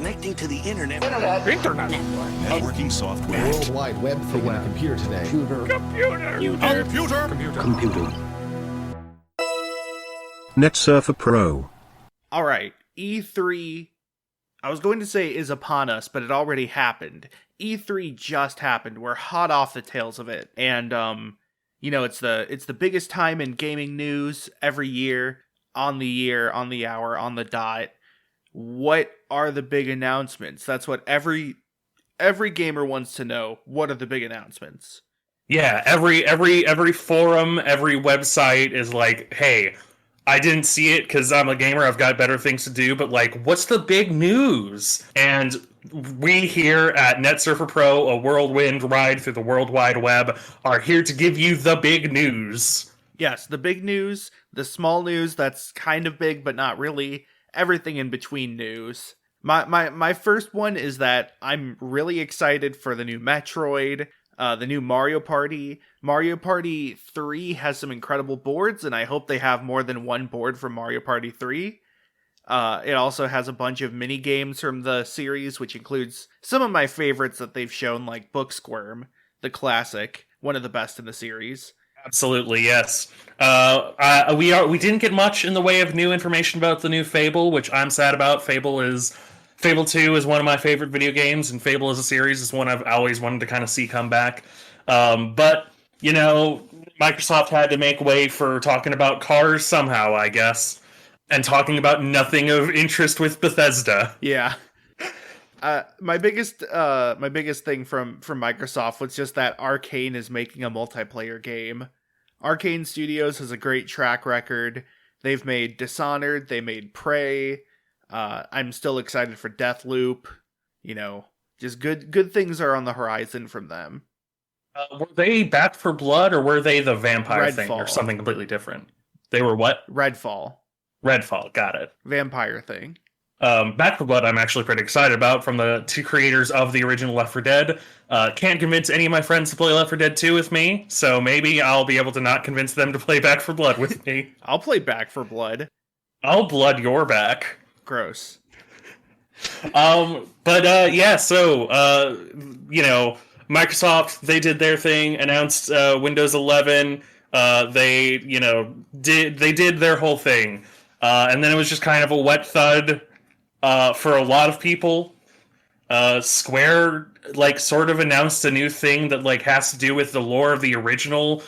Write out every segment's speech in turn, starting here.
connecting to the internet. Internet. Networking software. World Wide Web thing on a computer today. Computer. NetSurfer Pro. All right, E3, I was going to say is upon us, but it already happened. E3 just happened. We're hot off the tails of it. And, it's the biggest time in gaming news every year, on the hour, on the dot. What are the big announcements? That's what every gamer wants to know. What are the big announcements? Yeah, every forum, every website is like, hey, I didn't see it because I'm a gamer, I've got better things to do, but like, what's the big news? And we here at NetSurfer Pro, a whirlwind ride through the World Wide Web, are here to give you the big news. Yes, the big news, the small news that's kind of big but not really, everything in between news. My first one is that I'm really excited for the new Metroid, the new Mario Party. Mario Party 3 has some incredible boards, and I hope they have more than one board from Mario Party 3. It also has a bunch of mini games from the series, which includes some of my favorites that they've shown, like Book Squirm, the classic, one of the best in the series. Absolutely, yes. We didn't get much in the way of new information about the new Fable, which I'm sad about. Fable 2 is one of my favorite video games, and Fable as a series is one I've always wanted to kind of see come back. But, Microsoft had to make way for talking about cars somehow, I guess, and talking about nothing of interest with Bethesda. Yeah. My biggest thing from Microsoft was just that Arcane is making a multiplayer game. Arcane Studios has a great track record. They've made Dishonored, they made Prey. I'm still excited for Deathloop. Just good things are on the horizon from them. Were they Back for Blood, or were they the vampire thing, Redfall. or something completely different? They were what? Redfall, got it. vampire thing. Back for Blood I'm actually pretty excited about, from the two creators of the original Left 4 Dead. Can't convince any of my friends to play Left 4 Dead 2 with me, so maybe I'll be able to not convince them to play Back for Blood with me. I'll play Back for Blood. I'll blood your back. Gross. Microsoft, they did their thing, announced Windows 11. They did their whole thing. And then it was just kind of a wet thud for a lot of people. Square sort of announced a new thing that has to do with the lore of the original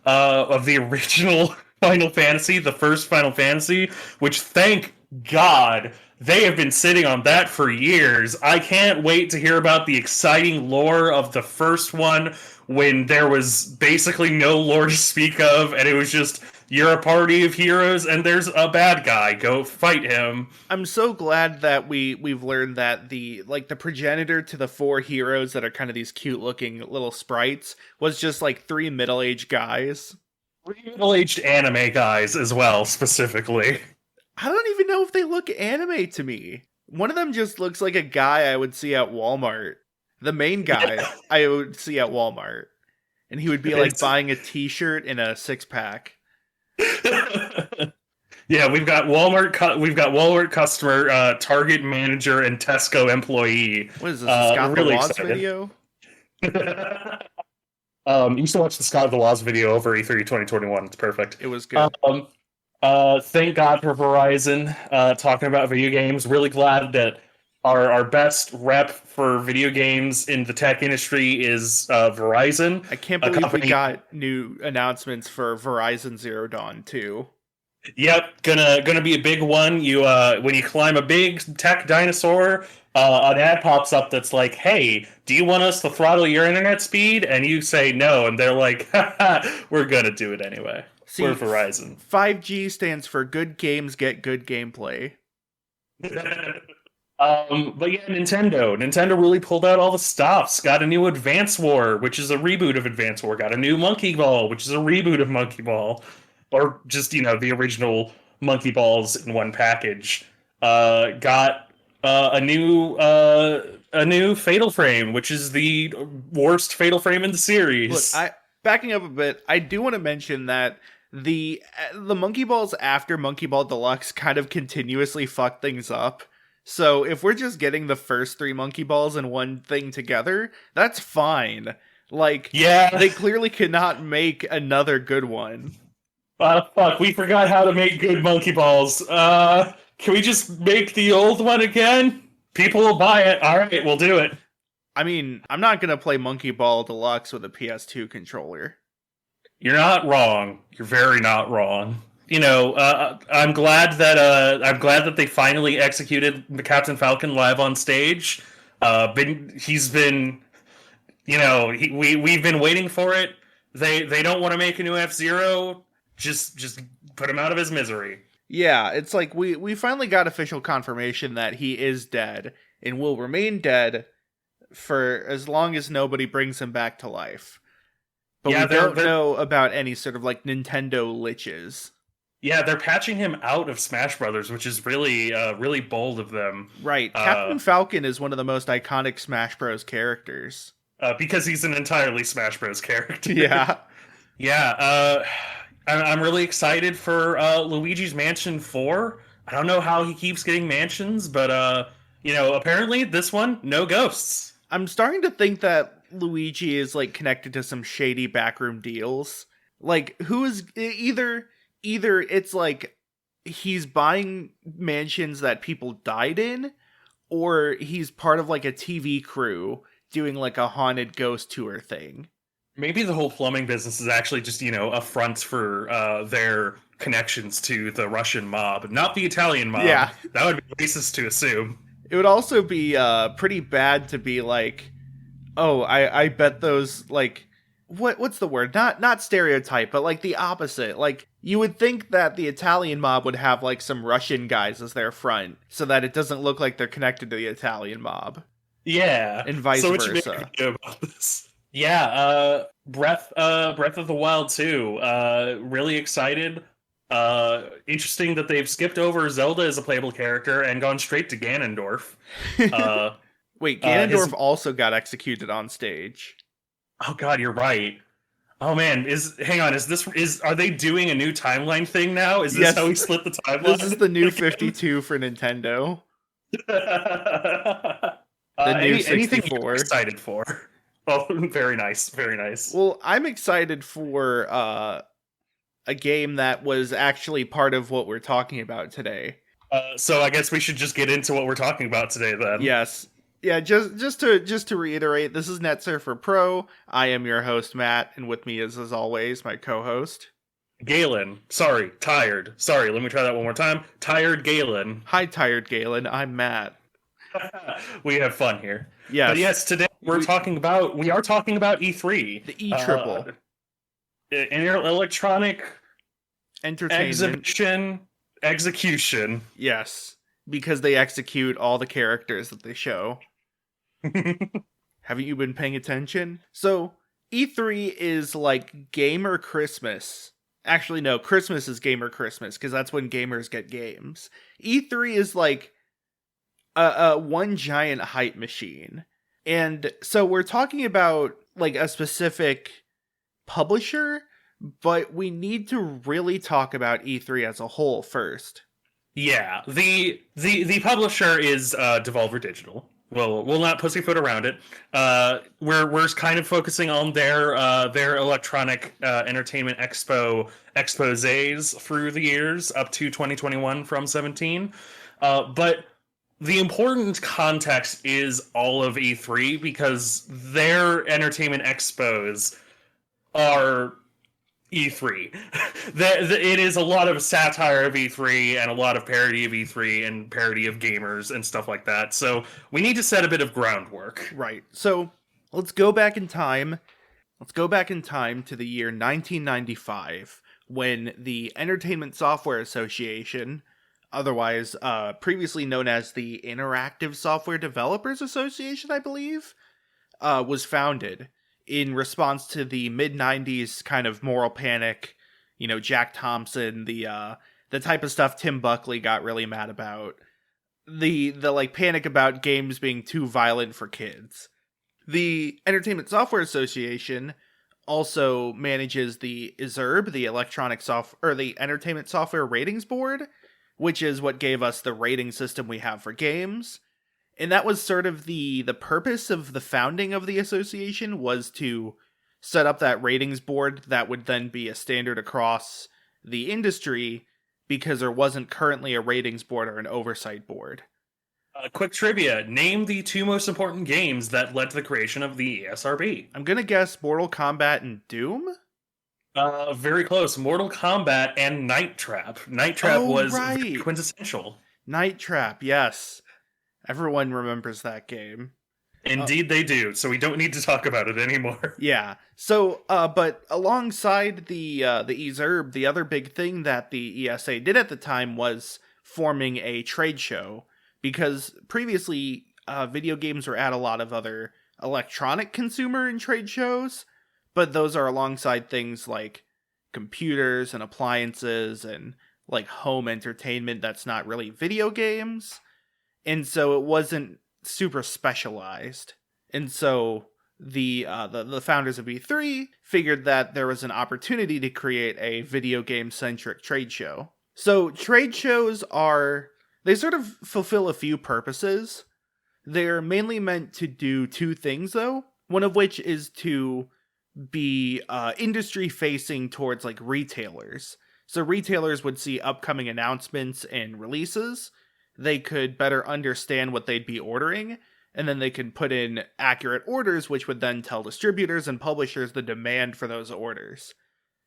Final Fantasy, the first Final Fantasy, which, thank God, they have been sitting on that for years. I can't wait to hear about the exciting lore of the first one, when there was basically no lore to speak of, and it was just, you're a party of heroes and there's a bad guy, go fight him. I'm so glad that we've learned that the progenitor to the four heroes that are kind of these cute looking little sprites was just three middle-aged guys. Middle-aged anime guys as well, specifically. I don't even know if they look anime to me. One of them just looks like a guy I would see at Walmart. The main guy I would see at Walmart. And he would be buying a t-shirt and a six-pack. Yeah, we've got Walmart customer, Target manager, and Tesco employee. What is this, a Scott really the Woz excited. video? You used to watch the Scott the Woz video over E3 2021. It's perfect. It was good. Thank God for Verizon talking about video games. Really glad that our best rep for video games in the tech industry is Verizon. I can't believe we got new announcements for Verizon Zero Dawn 2. Yep, gonna be a big one. You when you climb a big tech dinosaur, an ad pops up that's like, "Hey, do you want us to throttle your internet speed?" And you say no, and they're like, "Haha, we're gonna do it anyway." See, we're Verizon. 5G stands for good games get good gameplay. But yeah, Nintendo really pulled out all the stops. Got a new Advance War, which is a reboot of Advance War. Got a new Monkey Ball, which is a reboot of Monkey Ball, or just the original Monkey Balls in one package. Got a new Fatal Frame, which is the worst Fatal Frame in the series. Look, backing up a bit, I do want to mention that the Monkey Balls after Monkey Ball Deluxe kind of continuously fucked things up. So if we're just getting the first 3 monkey balls and one thing together, that's fine. Like, Yeah. they clearly cannot make another good one. Fuck, we forgot how to make good monkey balls. Can we just make the old one again? People will buy it. Alright, we'll do it. I mean, I'm not gonna play Monkey Ball Deluxe with a PS2 controller. You're not wrong. You're very not wrong. You know, I'm glad that they finally executed the Captain Falcon live on stage. He's been, you know, we've been waiting for it. They don't want to make a new F-Zero. Just put him out of his misery. Yeah, it's like we finally got official confirmation that he is dead and will remain dead for as long as nobody brings him back to life. But Yeah, we don't know about any sort of like Nintendo liches. Yeah, they're patching him out of Smash Brothers, which is really really bold of them. Right. Captain Falcon is one of the most iconic Smash Bros. Characters. Because he's an entirely Smash Bros. Character. Yeah. Yeah, I'm really excited for Luigi's Mansion 4. I don't know how he keeps getting mansions, but, you know, apparently this one, no ghosts. I'm starting to think that Luigi is, like, connected to some shady backroom deals. Like, who is... Either it's, like, he's buying mansions that people died in, or he's part of, like, a TV crew doing, like, a haunted ghost tour thing. Maybe the whole plumbing business is actually just, you know, a front for their connections to the Russian mob, not the Italian mob. Yeah. That would be racist to assume. It would also be pretty bad to be like, oh, I bet those, like, what's the word? Not stereotype, but like the opposite. Like, you would think that the Italian mob would have like some Russian guys as their front, so that it doesn't look like they're connected to the Italian mob. Yeah. And vice so versa. What you make me about this? Yeah, Breath of the Wild 2. Really excited. Interesting that they've skipped over Zelda as a playable character and gone straight to Ganondorf. Wait, Ganondorf also got executed on stage. Oh god, you're right. Oh man, are they doing a new timeline thing now? Is this how we split the timeline? This is the new 52 for Nintendo. The new 64. Anything you're excited for? Oh, very nice, very nice. Well, I'm excited for a game that was actually part of what we're talking about today. So I guess we should just get into what we're talking about today then. Yes. Yeah, just to reiterate, this is Net Surfer Pro. I am your host, Matt, and with me is, as always, my co-host, Galen. Sorry, tired. Sorry, let me try that one more time. Tired Galen. Hi, Tired Galen. I'm Matt. We have fun here. Yes. But yes, today we are talking about E3. The E-Triple. Electronic Entertainment. Execution. Yes, because they execute all the characters that they show. Haven't you been paying attention? So, E3 is like Gamer Christmas. Actually, no, Christmas is Gamer Christmas, because that's when gamers get games. E3 is like a one giant hype machine. And so we're talking about like a specific publisher, but we need to really talk about E3 as a whole first. Yeah, the publisher is Devolver Digital. We'll not pussyfoot around it. We're kind of focusing on their electronic entertainment exposés through the years up to 2021 from 17. But the important context is all of E3 because their entertainment expos are E3. It is a lot of satire of E3 and a lot of parody of E3 and parody of gamers and stuff like that. So we need to set a bit of groundwork. Right. So let's go back in time. Let's go back in time to the year 1995 when the Entertainment Software Association, otherwise previously known as the Interactive Software Developers Association, I believe, was founded in response to the mid-90s kind of moral panic, you know, Jack Thompson, the type of stuff Tim Buckley got really mad about, the like panic about games being too violent for kids. The Entertainment Software Association also manages the ESRB, the Electronic Software, or the Entertainment Software Ratings Board, which is what gave us the rating system we have for games. And that was sort of the purpose of the founding of the association, was to set up that ratings board that would then be a standard across the industry, because there wasn't currently a ratings board or an oversight board. Quick trivia. Name the 2 most important games that led to the creation of the ESRB. I'm going to guess Mortal Kombat and Doom? Very close. Mortal Kombat and Night Trap. Night Trap was right. quintessential. Night Trap, yes. Everyone remembers that game. Indeed they do, so we don't need to talk about it anymore. Yeah. So, but alongside the ESRB, the other big thing that the ESA did at the time was forming a trade show, because previously video games were at a lot of other electronic consumer and trade shows, but those are alongside things like computers and appliances and like home entertainment that's not really video games. And so it wasn't super specialized. And so the founders of E3 figured that there was an opportunity to create a video game centric trade show. So trade shows they sort of fulfill a few purposes. They're mainly meant to do 2 things though, one of which is to be industry facing towards like retailers. So retailers would see upcoming announcements and releases. They could better understand what they'd be ordering, and then they could put in accurate orders, which would then tell distributors and publishers the demand for those orders.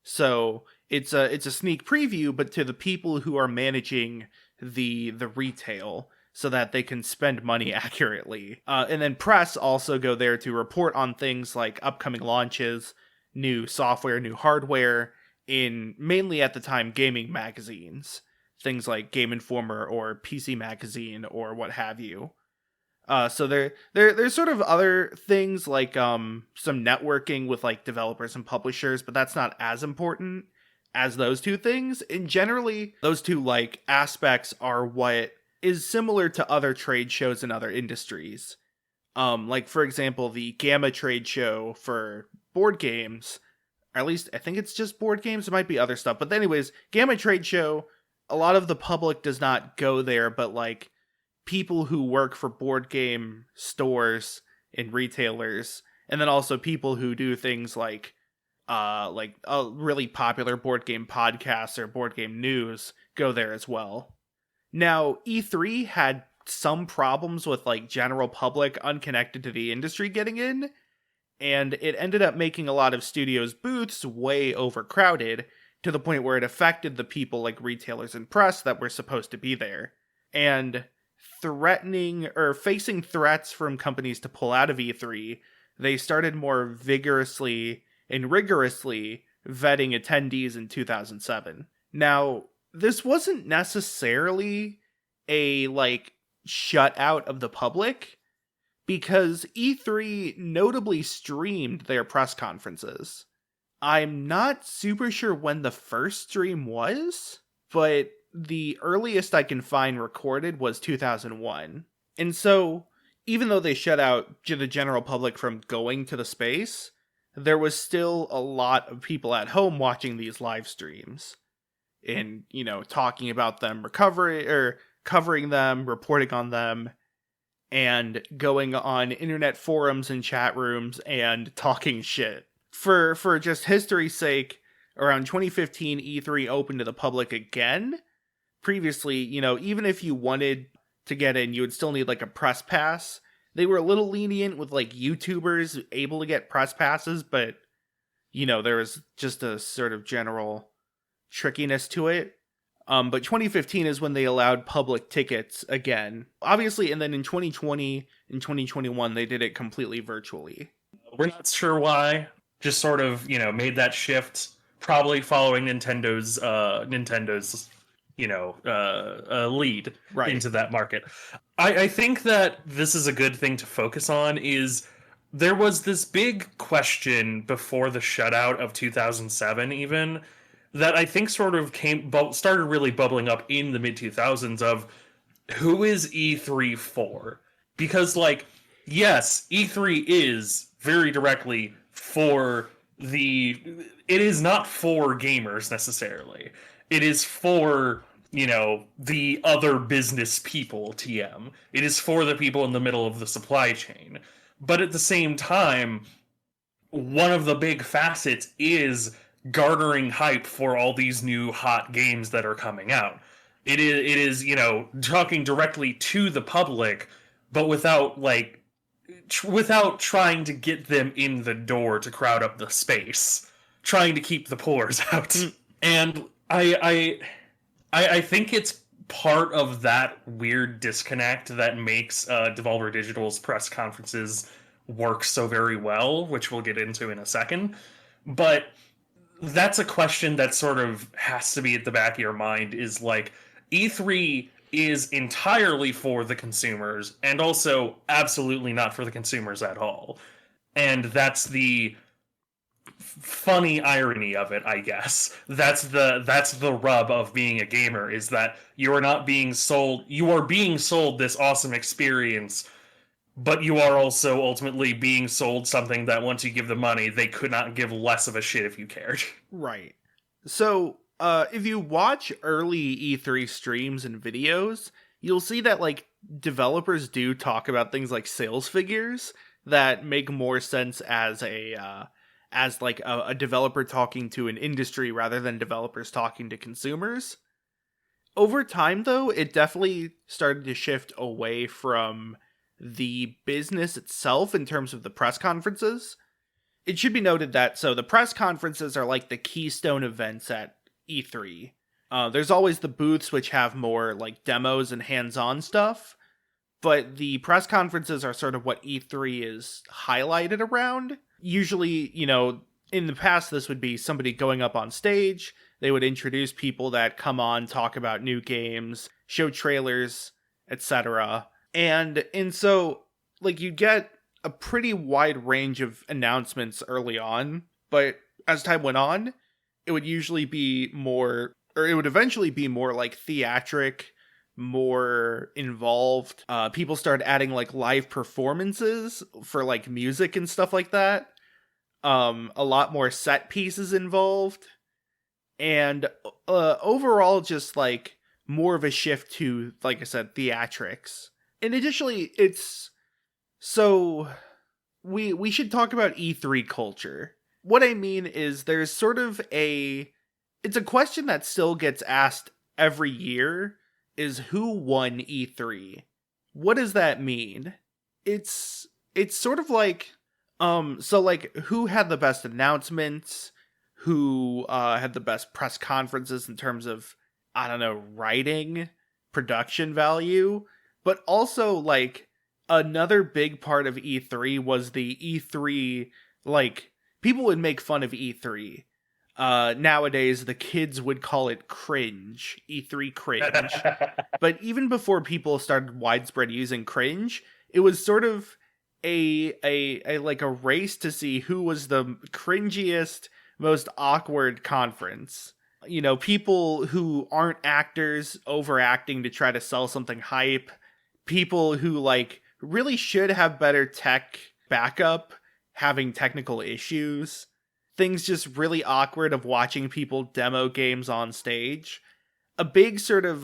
So it's a sneak preview, but to the people who are managing the retail, so that they can spend money accurately. And then press also go there to report on things like upcoming launches, new software, new hardware, in mainly at the time gaming magazines. Things like Game Informer or PC Magazine or what have you. So there's sort of other things like some networking with like developers and publishers, but that's not as important as those 2 things. And generally, those 2 like aspects are what is similar to other trade shows in other industries. Like for example, the Gamma trade show for board games, or at least I think it's just board games. It might be other stuff, but anyways, Gamma trade show. A lot of the public does not go there, but like people who work for board game stores and retailers, and then also people who do things like really popular board game podcasts or board game news go there as well. Now, E3 had some problems with like general public unconnected to the industry getting in, and it ended up making a lot of studios' booths way overcrowded, to the point where it affected the people like retailers and press that were supposed to be there. And facing threats from companies to pull out of E3, they started more vigorously and rigorously vetting attendees in 2007. Now, this wasn't necessarily a like shut out of the public, because E3 notably streamed their press conferences. I'm not super sure when the first stream was, but the earliest I can find recorded was 2001. And so, even though they shut out the general public from going to the space, there was still a lot of people at home watching these live streams. And, talking about them, covering them, reporting on them, and going on internet forums and chat rooms and talking shit. For just history's sake, around 2015, E3 opened to the public again. Previously, even if you wanted to get in, you would still need like a press pass. They were a little lenient with like YouTubers able to get press passes, but there was just a sort of general trickiness to it. But 2015 is when they allowed public tickets again. Obviously, and then in 2020 and 2021, they did it completely virtually. We're not sure why. Just sort of, made that shift, probably following Nintendo's lead into that market. I think that this is a good thing to focus on. Is there was this big question before the shutout of 2007 even, that I think sort of started really bubbling up in the mid-2000s of who is E3 for? Because, like, yes, E3 is very directly for it is not for gamers necessarily. It is for the other business people, TM. It is for the people in the middle of the supply chain. But at the same time, one of the big facets is garnering hype for all these new hot games that are coming out. It is talking directly to the public, but without without trying to get them in the door to crowd up the space, trying to keep the pullers out. And I think it's part of that weird disconnect that makes Devolver Digital's press conferences work so very well, which we'll get into in a second. But that's a question that sort of has to be at the back of your mind, is like, E3 is entirely for the consumers and also absolutely not for the consumers at all. And that's the funny irony of it, I guess. That's the rub of being a gamer, is that you are being sold this awesome experience, but you are also ultimately being sold something that once you give the money, they could not give less of a shit if you cared. Right. So, if you watch early E3 streams and videos, you'll see that, like, developers do talk about things like sales figures that make more sense as a developer talking to an industry rather than developers talking to consumers. Over time, though, it definitely started to shift away from the business itself in terms of the press conferences. It should be noted that, so the press conferences are like the keystone events at E3. There's always the booths, which have more like demos and hands-on stuff, but the press conferences are sort of what E3 is highlighted around. Usually, in the past, this would be somebody going up on stage. They would introduce people that come on, talk about new games, show trailers, etc. And so, like, you get a pretty wide range of announcements early on, but as time went on, it would usually be more, or it would eventually be more like theatric, more involved. People started adding like live performances for like music and stuff like that. A lot more set pieces involved. And overall, just like more of a shift to, like I said, theatrics. And additionally, we should talk about E3 culture. What I mean is there's sort of it's a question that still gets asked every year, is who won E3? What does that mean? It's sort of like, so like, who had the best announcements? Who had the best press conferences in terms of, I don't know, writing, production value? But also, like, another big part of E3 was the E3, like, people would make fun of E3. Nowadays, the kids would call it cringe, E3 cringe. But even before people started widespread using cringe, it was sort of a race to see who was the cringiest, most awkward conference. People who aren't actors overacting to try to sell something hype. People who, like, really should have better tech backup, having technical issues. Things just really awkward of watching people demo games on stage. A big sort of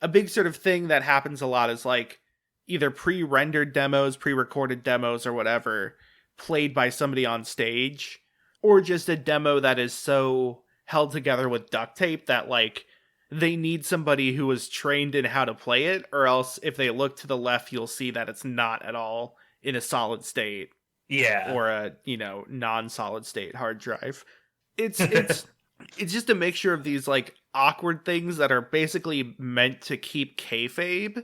thing that happens a lot is, like, either pre-rendered demos, pre-recorded demos, or whatever, played by somebody on stage, or just a demo that is so held together with duct tape that, like, they need somebody who is trained in how to play it, or else if they look to the left, you'll see that it's not at all in a solid state. Yeah. Or a, non-solid state hard drive. It's just a mixture of these, like, awkward things that are basically meant to keep kayfabe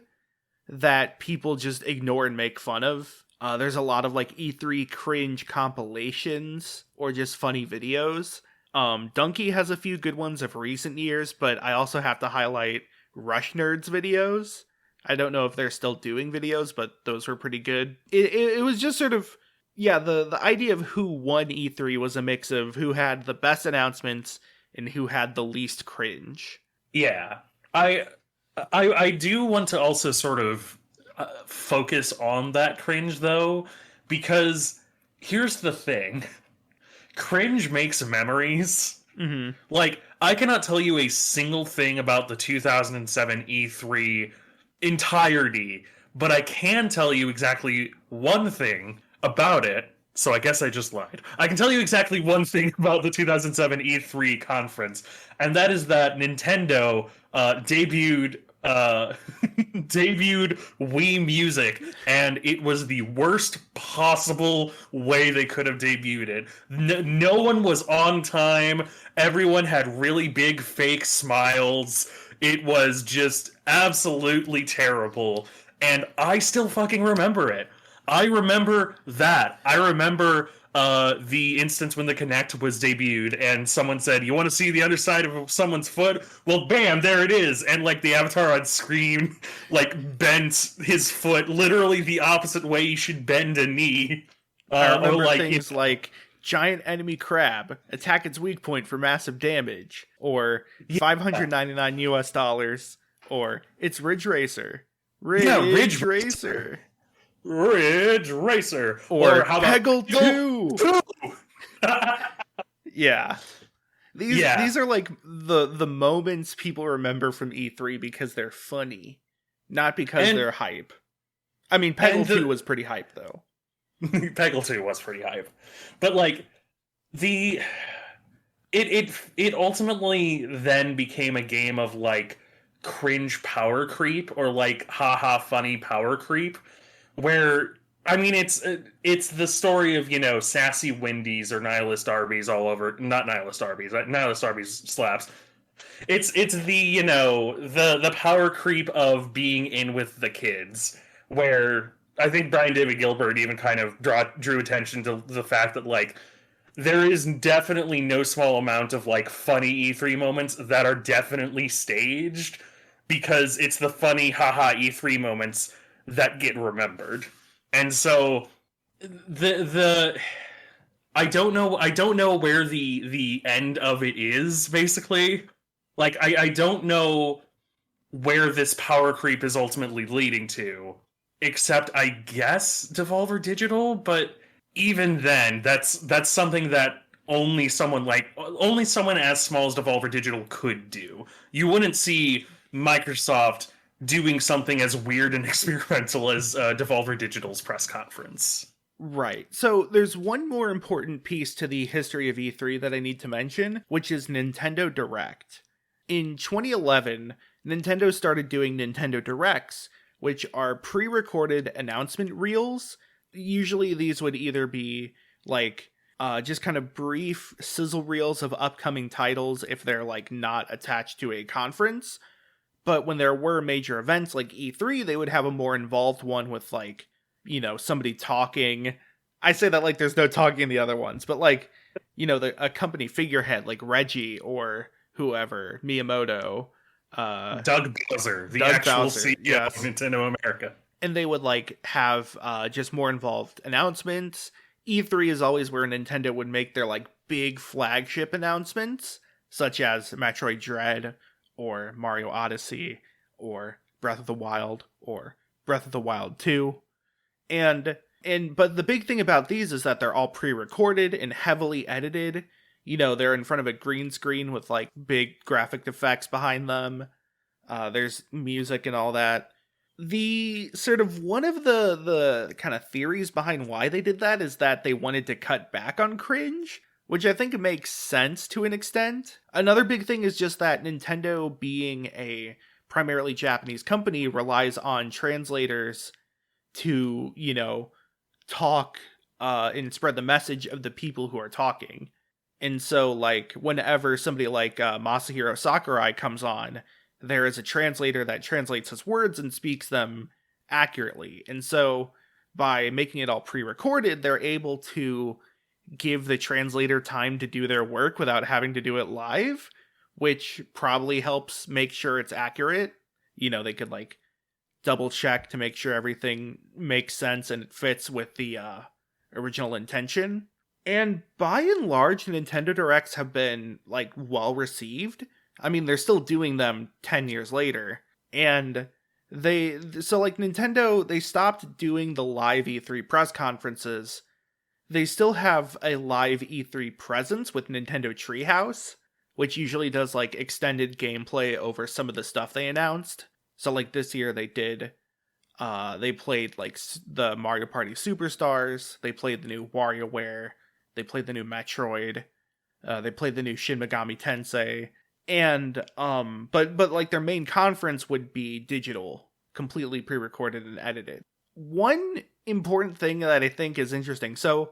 that people just ignore and make fun of. There's a lot of, like, E3 cringe compilations or just funny videos. Donkey has a few good ones of recent years, but I also have to highlight Rush Nerds videos. I don't know if they're still doing videos, but those were pretty good. It was just sort of, yeah, the idea of who won E3 was a mix of who had the best announcements and who had the least cringe. Yeah. I do want to also sort of focus on that cringe, though, because here's the thing. Cringe makes memories. Mm-hmm. Like, I cannot tell you a single thing about the 2007 E3 entirety, but I can tell you exactly one thing about it. So I guess I just lied. I can tell you exactly one thing about the 2007 E3 conference, and that is that Nintendo debuted debuted Wii Music, and it was the worst possible way they could have debuted it. No one was on time. Everyone had really big fake smiles. It was just absolutely terrible, and I still fucking remember it. I remember that. I remember the instance when the Kinect was debuted and someone said, "You want to see the underside of someone's foot?" Well, bam, there it is. And like the avatar on screen, like bent his foot literally the opposite way you should bend a knee. I remember things like giant enemy crab, attack its weak point for massive damage, or $599 US, or it's Ridge Racer. Ridge Racer. Ridge Racer. Or how about Peggle 2? Yeah. These are like the moments people remember from E3 because they're funny, not because they're hype. I mean, Peggle 2 was pretty hype, though. Peggle 2 was pretty hype. But, like, it ultimately then became a game of, like, cringe power creep, or, like, haha funny power creep, where, I mean, it's the story of, you know, sassy Wendy's or Nihilist Arby's all over, not Nihilist Arby's, Nihilist Arby's slaps. It's the, you know, the power creep of being in with the kids, where I think Brian David Gilbert even kind of drew attention to the fact that, like, there is definitely no small amount of, like, funny E3 moments that are definitely staged, because it's the funny haha E3 moments that get remembered. And so I don't know where the end of it is, basically. Like, I don't know where this power creep is ultimately leading to, except I guess Devolver Digital, but even then, that's something that only someone as small as Devolver Digital could do. You wouldn't see Microsoft doing something as weird and experimental as Devolver Digital's press conference. Right. So there's one more important piece to the history of E3 that I need to mention, which is Nintendo Direct. In 2011, Nintendo started doing Nintendo Directs, which are pre-recorded announcement reels. Usually these would either be like just kind of brief sizzle reels of upcoming titles if they're like not attached to a conference. But when there were major events like E3, they would have a more involved one with, like, you know, somebody talking. I say that like there's no talking in the other ones, but, like, you know, a company figurehead like Reggie or whoever, Miyamoto. Doug Bowser, the actual CEO of Nintendo America. And they would, like, have just more involved announcements. E3 is always where Nintendo would make their, like, big flagship announcements, such as Metroid Dread, or Mario Odyssey, or Breath of the Wild, or Breath of the Wild 2. But the big thing about these is that they're all pre-recorded and heavily edited. You know, they're in front of a green screen with, like, big graphic effects behind them. There's music and all that. The sort of one of the kind of theories behind why they did that is that they wanted to cut back on cringe, which I think makes sense to an extent. Another big thing is just that Nintendo, being a primarily Japanese company, relies on translators to, you know, talk and spread the message of the people who are talking. And so, like, whenever somebody like Masahiro Sakurai comes on, there is a translator that translates his words and speaks them accurately. And so, by making it all pre-recorded, they're able to give the translator time to do their work without having to do it live, which probably helps make sure it's accurate. You know, they could, like, double check to make sure everything makes sense and it fits with the original intention. And by and large, Nintendo Directs have been, like, well received. I mean, they're still doing them 10 years later. And Nintendo, they stopped doing the live E3 press conferences. They still have a live E3 presence with Nintendo Treehouse. which usually does like extended gameplay over some of the stuff they announced. So like this year they did, they played like the Mario Party Superstars, they played the new WarioWare, they played the new Metroid, they played the new Shin Megami Tensei, and but like their main conference would be digital, completely pre-recorded and edited. One important thing that I think is interesting, so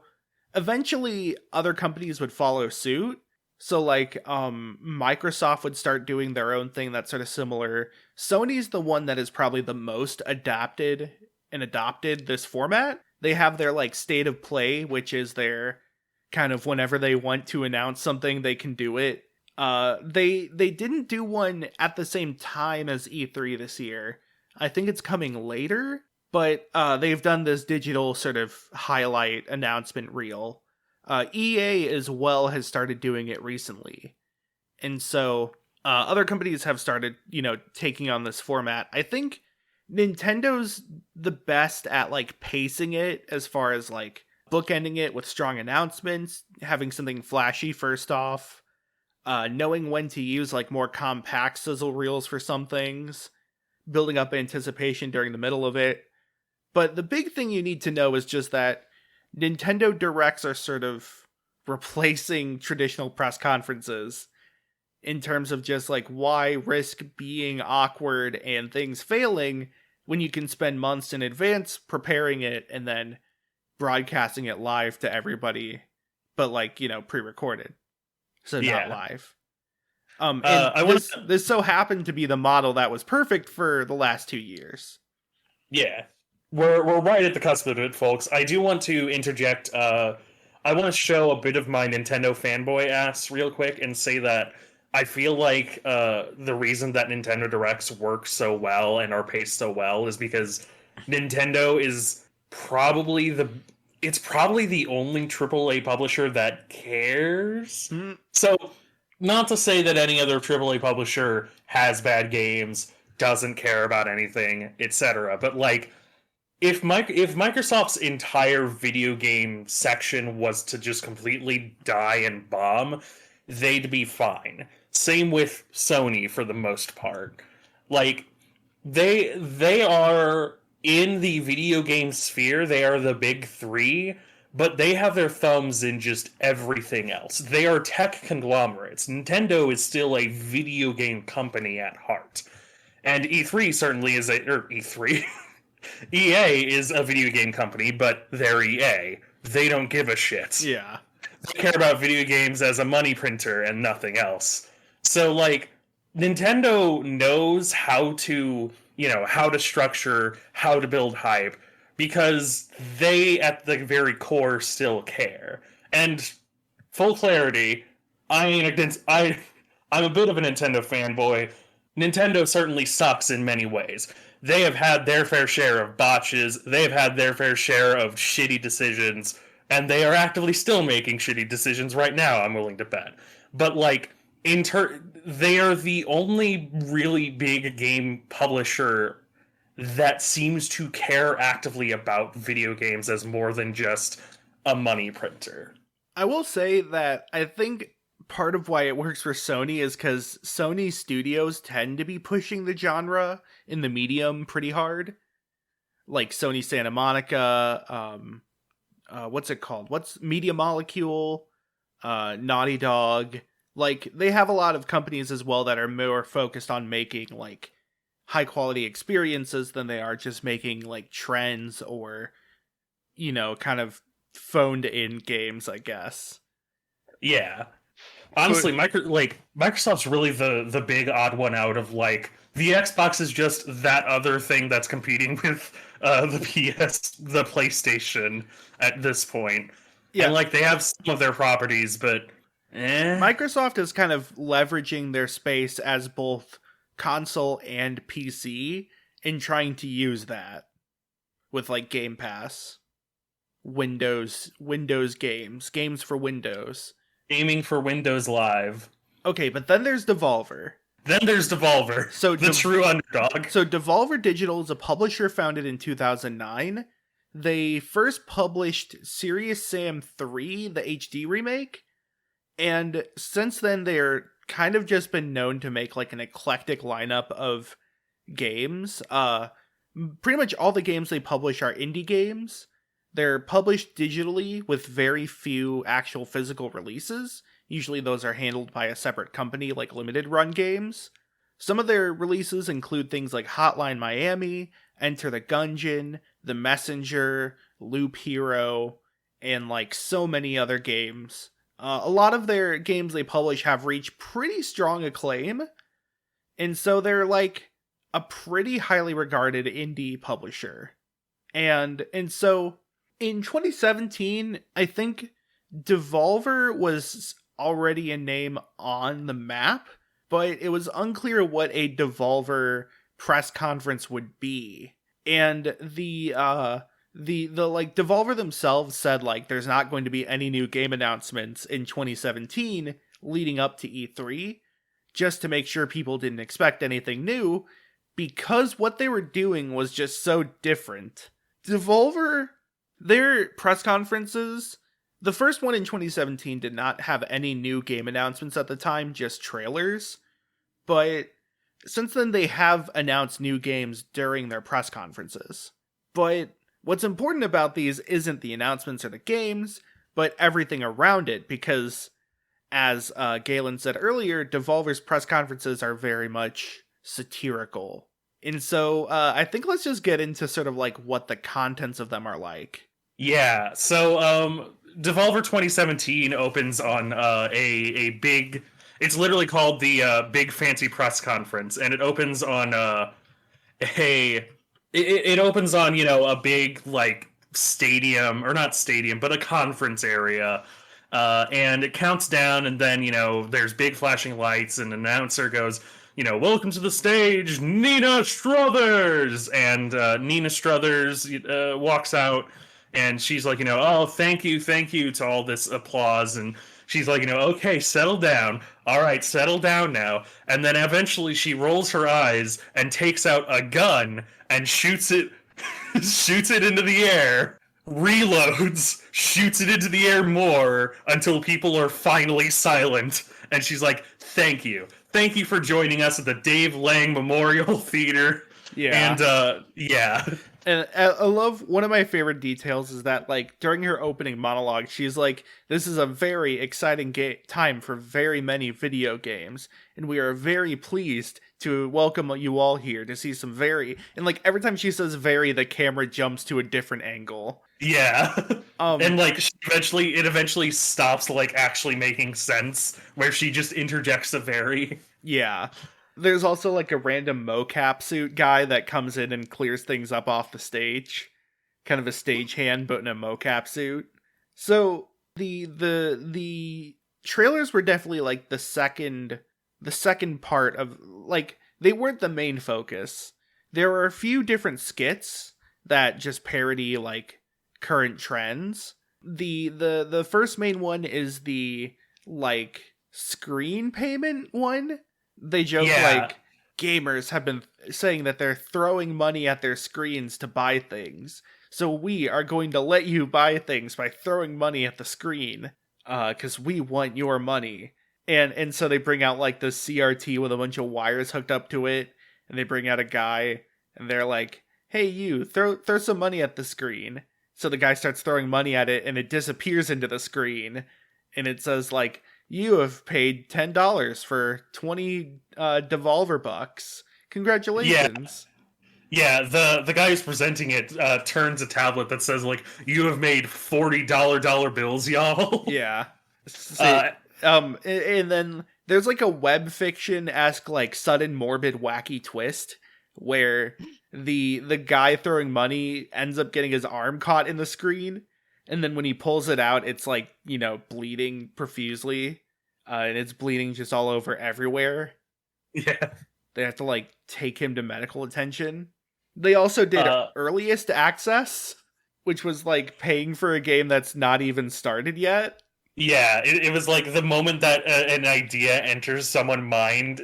eventually other companies would follow suit. So like Microsoft would start doing their own thing that's sort of similar. Sony's the one that is probably the most adopted this format. They have their like state of play, which is their kind of whenever they want to announce something, they can do it. They didn't do one at the same time as E3 this year. I think it's coming later, but they've done this digital sort of highlight announcement reel. EA as well has started doing it recently. And so other companies have started, taking on this format. I think Nintendo's the best at like pacing it as far as like bookending it with strong announcements, having something flashy first off, knowing when to use like more compact sizzle reels for some things, building up anticipation during the middle of it. But the big thing you need to know is just that Nintendo Directs are sort of replacing traditional press conferences in terms of just like why risk being awkward and things failing when you can spend months in advance preparing it and then broadcasting it live to everybody, but like, pre-recorded. So not live. This so happened to be the model that was perfect for the last 2 years. Yeah. We're right at the cusp of it, folks. I do want to interject. I want to show a bit of my Nintendo fanboy ass real quick and say that I feel like the reason that Nintendo Directs work so well and are paced so well is because Nintendo is probably the only AAA publisher that cares. Mm. So, not to say that any other AAA publisher has bad games, doesn't care about anything, etc. But like, if Microsoft's entire video game section was to just completely die and bomb, they'd be fine. Same with Sony for the most part. Like, they are in the video game sphere, they are the big three, but they have their thumbs in just everything else. They are tech conglomerates. Nintendo is still a video game company at heart. And E3 certainly is E3... EA is a video game company, but they're EA. They don't give a shit. Yeah. They care about video games as a money printer and nothing else. So, like, Nintendo knows how to, how to structure, how to build hype, because they, at the very core, still care. And, full clarity, I'm a bit of a Nintendo fanboy. Nintendo certainly sucks in many ways. They have had their fair share of botches, they have had their fair share of shitty decisions, and they are actively still making shitty decisions right now, I'm willing to bet. But, like, they are the only really big game publisher that seems to care actively about video games as more than just a money printer. I will say that I think part of why it works for Sony is because Sony studios tend to be pushing the genre in the medium pretty hard. Like Sony Santa Monica, what's it called? What's Media Molecule, Naughty Dog. Like, they have a lot of companies as well that are more focused on making, like, high quality experiences than they are just making, like, trends or, kind of phoned in games, I guess. Yeah. Honestly, Microsoft's really the big odd one out of, like, the Xbox is just that other thing that's competing with the PlayStation at this point. Yeah. And, like, they have some of their properties, but Microsoft is kind of leveraging their space as both console and PC in trying to use that with, like, Game Pass, Windows games for Windows. Gaming for Windows Live. Okay, but then there's Devolver. So the true underdog. So Devolver Digital is a publisher founded in 2009. They first published Serious Sam 3, the HD remake, and since then they're kind of just been known to make like an eclectic lineup of games. Pretty much all the games they publish are indie games. They're published digitally with very few actual physical releases. Usually those are handled by a separate company like Limited Run Games. Some of their releases include things like Hotline Miami, Enter the Gungeon, The Messenger, Loop Hero, and like so many other games. A lot of their games they publish have reached pretty strong acclaim, and so they're like a pretty highly regarded indie publisher. And so in 2017, I think Devolver was already a name on the map, but it was unclear what a Devolver press conference would be. And the like Devolver themselves said like there's not going to be any new game announcements in 2017 leading up to E3, just to make sure people didn't expect anything new, because what they were doing was just so different. Devolver, their press conferences, the first one in 2017 did not have any new game announcements at the time, just trailers. But since then, they have announced new games during their press conferences. But what's important about these isn't the announcements or the games, but everything around it, because, as Galen said earlier, Devolver's press conferences are very much satirical. And so I think let's just get into sort of like what the contents of them are like. Yeah, so Devolver 2017 opens on a big... It's literally called the Big Fancy Press Conference, and it opens on it opens on, you know, a big, like, stadium, or not stadium, but a conference area, and it counts down, and then, you know, there's big flashing lights, and an announcer goes, you know, welcome to the stage, Nina Struthers! And Nina Struthers walks out, and she's like, you know, oh, thank you to all this applause, and she's like, you know, okay, settle down. All right, settle down now. And then eventually she rolls her eyes and takes out a gun and shoots it into the air, reloads, shoots it into the air more until people are finally silent. And she's like, thank you. Thank you for joining us at the Dave Lang Memorial Theater. Yeah. And, yeah. And I love, one of my favorite details is that, like, during her opening monologue, she's like, this is a very exciting time for very many video games, and we are very pleased to welcome you all here to see some very... And, like, every time she says very, the camera jumps to a different angle. Yeah. And, like, it eventually stops, like, actually making sense, where she just interjects a very... Yeah. There's also like a random mocap suit guy that comes in and clears things up off the stage. Kind of a stagehand, but in a mocap suit. So the trailers were definitely like the second part of, like, they weren't the main focus. There were a few different skits that just parody like current trends. The first main one is the like screen payment one. They joke like gamers have been saying that they're throwing money at their screens to buy things. So we are going to let you buy things by throwing money at the screen, because we want your money. And so they bring out like this CRT with a bunch of wires hooked up to it, and they bring out a guy, and they're like, hey, you, throw some money at the screen. So the guy starts throwing money at it, and it disappears into the screen, and it says like, you have paid $10 for 20 Devolver bucks. Congratulations. Yeah, the guy who's presenting it turns a tablet that says, like, you have made $40 dollar bills, y'all. Yeah. And then there's, like, a web fiction-esque, like, sudden morbid wacky twist where the guy throwing money ends up getting his arm caught in the screen. And then when he pulls it out, it's like, you know, bleeding profusely. And it's bleeding just all over everywhere. Yeah. They have to, like, take him to medical attention. They also did earliest access, which was, like, paying for a game that's not even started yet. Yeah, it was like the moment that an idea enters someone's mind,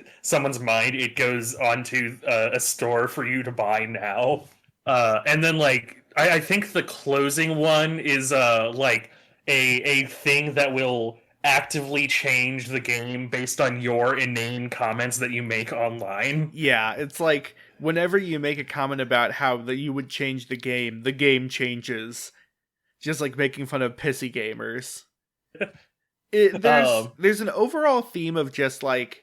it goes onto a store for you to buy now. And then, like, I think the closing one is like a thing that will actively change the game based on your inane comments that you make online. Yeah, it's like whenever you make a comment about how you would change the game changes. Just like making fun of pissy gamers. There's an overall theme of just like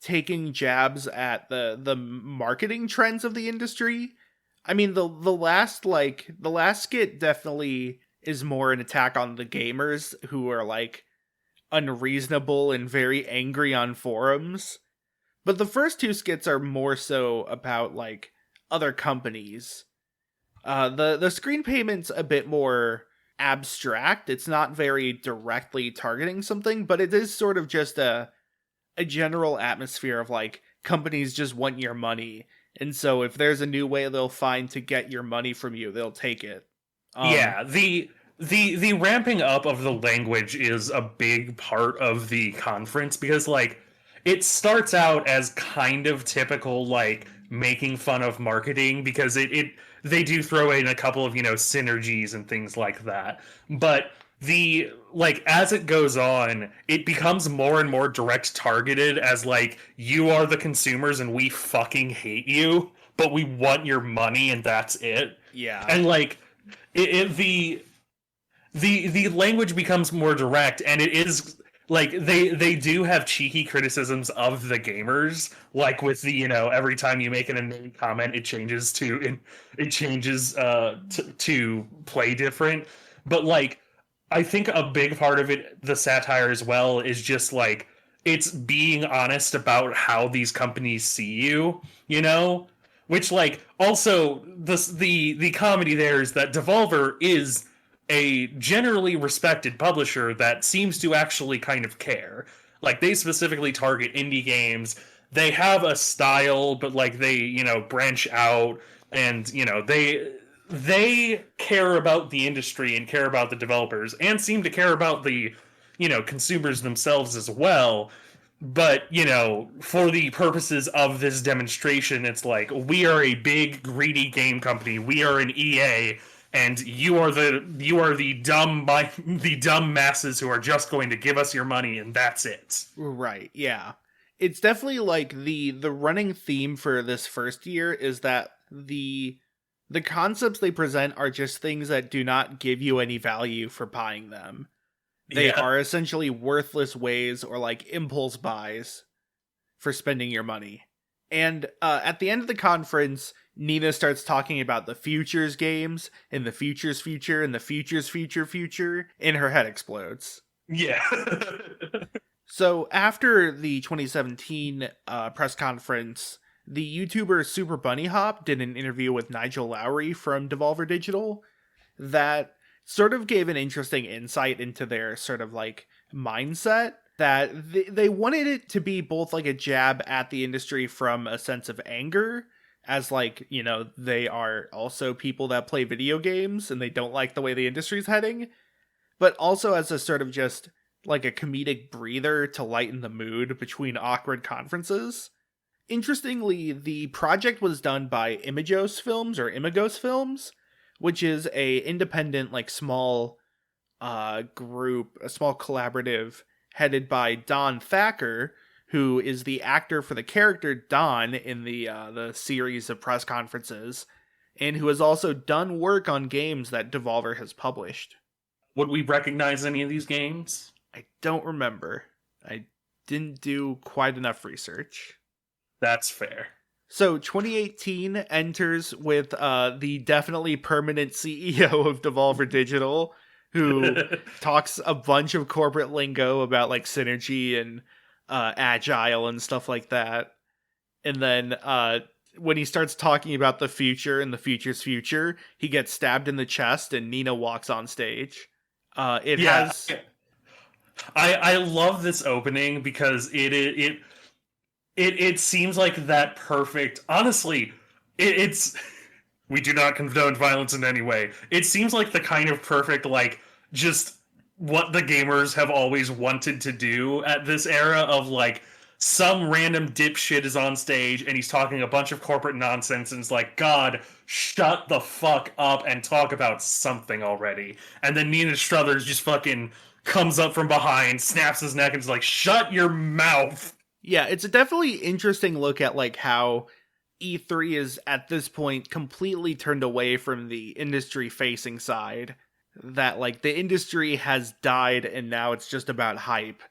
taking jabs at the marketing trends of the industry. I mean, the last skit definitely is more an attack on the gamers who are like unreasonable and very angry on forums. But the first two skits are more so about like other companies. The screen payment's a bit more abstract. It's not very directly targeting something, but it is sort of just a general atmosphere of like companies just want your money, and so if there's a new way they'll find to get your money from you, they'll take it. Yeah, the ramping up of the language is a big part of the conference, because like it starts out as kind of typical like making fun of marketing, because they do throw in a couple of, synergies and things like that. But as it goes on, it becomes more and more direct targeted as like, you are the consumers and we fucking hate you, but we want your money and that's it. Yeah. And like the language becomes more direct, and it is like they do have cheeky criticisms of the gamers, like with the every time you make an inane comment it changes to play different. But like I think a big part of it, the satire as well, is just like it's being honest about how these companies see you, which like also the comedy there is that Devolver is a generally respected publisher that seems to actually kind of care. Like they specifically target indie games. They have a style, but like they, branch out, and they care about the industry and care about the developers and seem to care about the, consumers themselves as well. But, for the purposes of this demonstration, it's like, we are a big greedy game company. We are an EA, and you are the dumb masses who are just going to give us your money, and that's it. Right, yeah. It's definitely like the running theme for this first year is that the concepts they present are just things that do not give you any value for buying them. They are essentially worthless ways or like impulse buys for spending your money. And at the end of the conference, Nina starts talking about the futures games and the futures future and the futures future, and her head explodes. Yeah. So after the 2017 press conference, the YouTuber Super Bunny Hop did an interview with Nigel Lowry from Devolver Digital that sort of gave an interesting insight into their sort of like mindset, that they wanted it to be both like a jab at the industry from a sense of anger, as like, they are also people that play video games and they don't like the way the industry's heading, but also as a sort of just like a comedic breather to lighten the mood between awkward conferences. Interestingly, the project was done by Imagos Films, which is a independent, like small group, a small collaborative headed by Don Thacker, who is the actor for the character Don in the series of press conferences, and who has also done work on games that Devolver has published. Would we recognize any of these games? I don't remember. I didn't do quite enough research. That's fair. So 2018 enters with the definitely permanent CEO of Devolver Digital, who talks a bunch of corporate lingo about like synergy and agile and stuff like that. And then when he starts talking about the future and the future's future, he gets stabbed in the chest and Nina walks on stage. I love this opening because it seems like that perfect. Honestly, it's we do not condone violence in any way. It seems like the kind of perfect, like, just what the gamers have always wanted to do at this era of like some random dipshit is on stage and he's talking a bunch of corporate nonsense and it's like, God, shut the fuck up and talk about something already. And then Nina Struthers just fucking comes up from behind, snaps his neck, and is like, shut your mouth. Yeah, it's a definitely interesting look at like how E3 is at this point completely turned away from the industry facing side. That like the industry has died and now it's just about hype.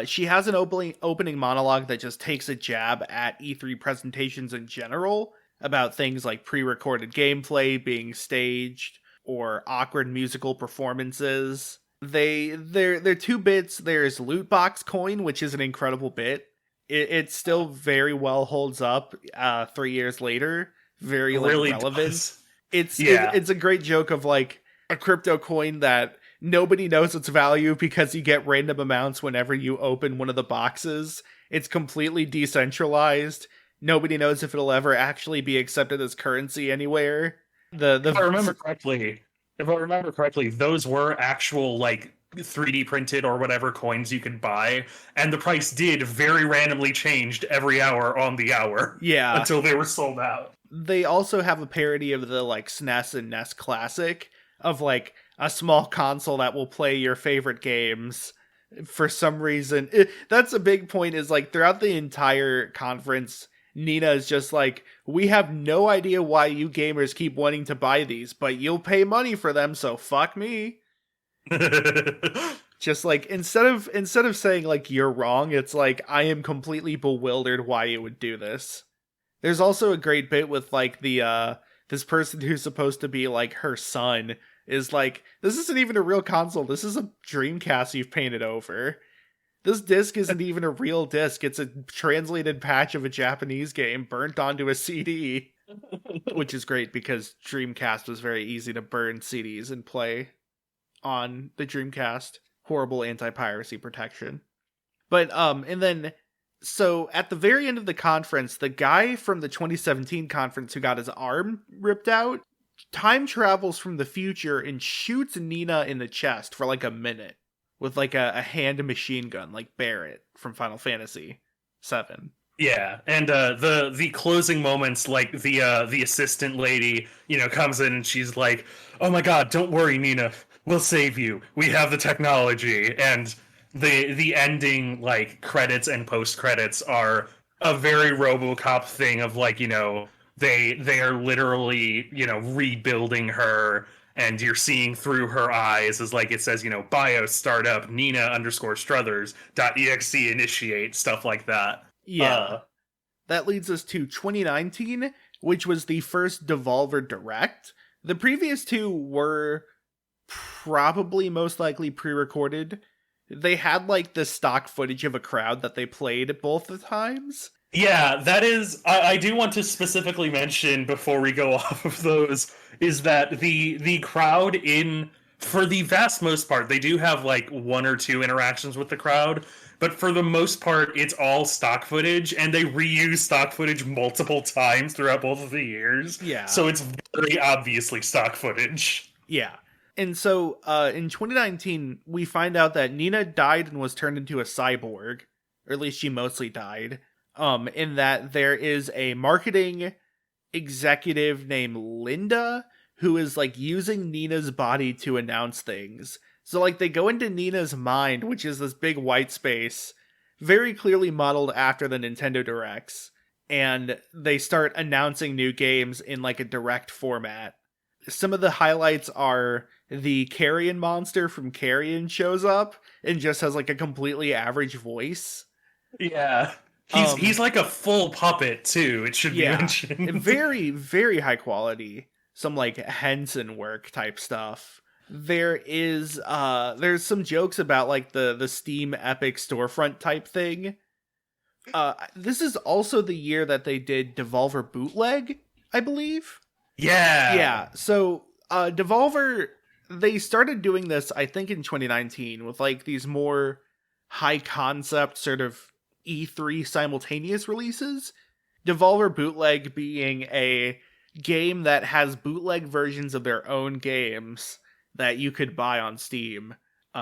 She has an opening monologue that just takes a jab at E3 presentations in general about things like pre-recorded gameplay being staged or awkward musical performances. They're two bits. There's Loot Box Coin, which is an incredible bit. It still very well holds up 3 years later. Very like, really relevant. Does. It's a great joke of like a crypto coin that nobody knows its value because you get random amounts whenever you open one of the boxes. It's completely decentralized. Nobody knows if it'll ever actually be accepted as currency anywhere. If I remember correctly, those were actual like 3D printed or whatever coins you could buy, and the price did very randomly changed every hour on the hour. Yeah. Until they were sold out. They also have a parody of the like SNES and NES Classic of like a small console that will play your favorite games for some reason. That's a big point is like throughout the entire conference, Nina is just like, we have no idea why you gamers keep wanting to buy these, but you'll pay money for them, so fuck me. Just like instead of saying like you're wrong, it's like I am completely bewildered why you would do this. There's also a great bit with like the this person who's supposed to be like her son is like, this isn't even a real console, this is a Dreamcast you've painted over. This disc isn't even a real disc, it's a translated patch of a Japanese game burnt onto a CD. Which is great because Dreamcast was very easy to burn CDs and play on the Dreamcast. Horrible anti-piracy protection. But, and then, so at the very end of the conference, the guy from the 2017 conference who got his arm ripped out time travels from the future and shoots Nina in the chest for like a minute with like a hand machine gun, like Barrett from Final Fantasy VII. Yeah, and the closing moments, like the assistant lady, comes in and she's like, "Oh my God, don't worry, Nina, we'll save you. We have the technology." And the ending like credits and post credits are a very RoboCop thing of like they are literally rebuilding her. And you're seeing through her eyes as like it says, BIOS startup Nina_Struthers.exe initiate, stuff like that. Yeah. That leads us to 2019, which was the first Devolver Direct. The previous two were probably most likely pre-recorded. They had like the stock footage of a crowd that they played both the times. Yeah, that is, I do want to specifically mention before we go off of those, is that the crowd for the vast most part, they do have like one or two interactions with the crowd, but for the most part, it's all stock footage, and they reuse stock footage multiple times throughout both of the years. Yeah. So it's very obviously stock footage. Yeah. And so in 2019, we find out that Nina died and was turned into a cyborg, or at least she mostly died. In that there is a marketing executive named Linda who is like using Nina's body to announce things. So like they go into Nina's mind, which is this big white space, very clearly modeled after the Nintendo Directs, and they start announcing new games in like a direct format. Some of the highlights are the Carrion monster from Carrion shows up and just has like a completely average voice. Yeah. He's like a full puppet too, it should be mentioned. Very, very high quality. Some like Henson work type stuff. There's some jokes about like the Steam Epic storefront type thing. This is also the year that they did Devolver Bootleg, I believe. Yeah. Yeah. So Devolver, they started doing this, I think, in 2019 with like these more high concept sort of E3 simultaneous releases. Devolver Bootleg being a game that has bootleg versions of their own games that you could buy on Steam.